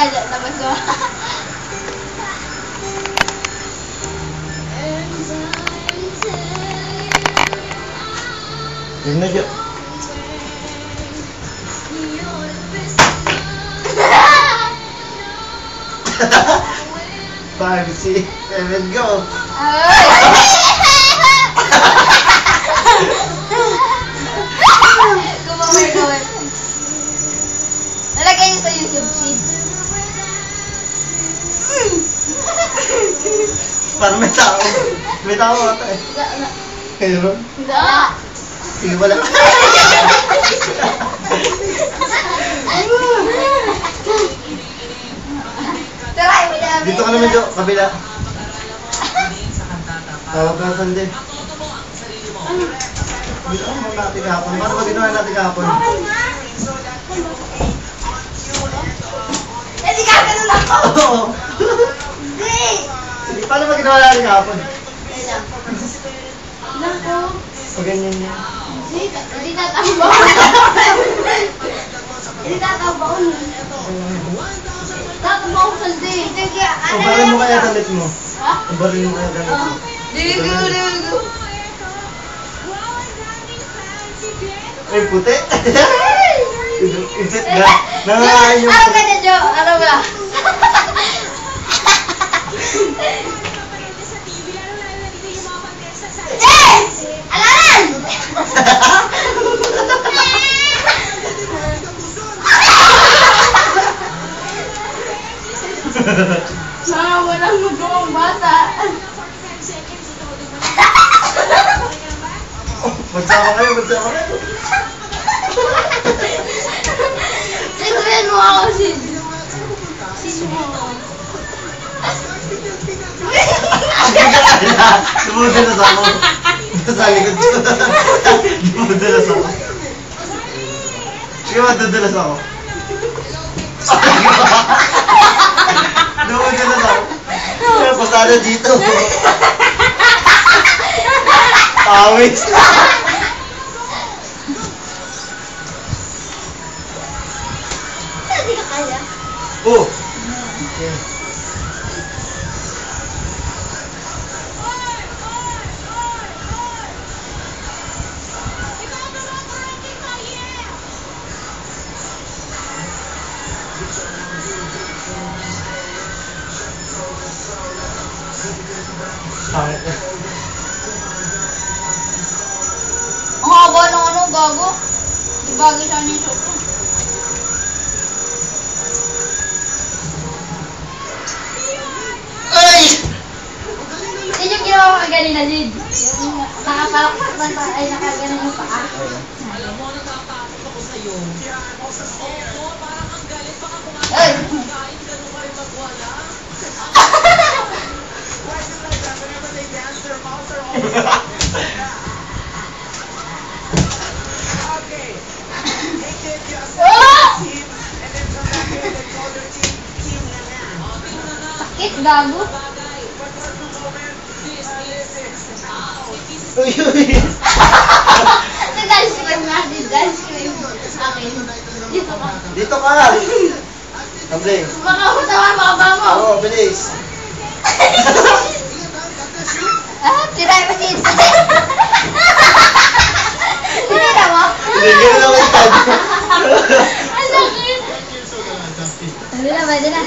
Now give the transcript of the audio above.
Tapos ko. Yun na dyan. 5, 6, 7, go! Gumawin. Nalagay niyo sa YouTube sheet. Parang may tao. May tao ata eh. Mayroon? Hindi. Sige, wala. Dito ka naman, Jo. Kabila. Tawag ka sandi. Dito ka natin kahapon. Paano ba ginawa natin kahapon? Eh, di ka ganun ako! Oo. Sige, paano ba ginawa natin kahapon? Nako. O ganyan yan. Hindi tatambaon. Hindi tatambaon. Tatambaon sa di. O baril mo kaya damit mo? Ha? O baril mo kaya damit mo? Digo. Ay, puti. Inset ka. Nangangain yung... Ano ka na, Jo? Ano ba? Yes! Alalan! Mga walang magawang bata. Magsama kayo. Sigurin mo ako, Sid. Sid mo. Dumudalas ako. Sa likod ko. Dumudalas ako. Sige, madudulas ako. Dumudalas ako. Kaya pasada dito. Pawis. Hindi ka kaya. Oh. Okay. Pangit na. Ang haba ng ano, gago. Di bagay siya nito. Ay! Yun yung ginawa ko kanina, Sid. Nakapalakpak na pa, ay nakaganan yung paa. Ay! Sakit, gago. Uy! Dance cream nga, dance cream. Akin. Dito ka. Dito ka! Tabling. Baka masama baba mo. Oo, bilis. Tiray mo, Sid. Tinira mo? Hindi, gano'n lang yung tag. Ang sakit. Pwede na.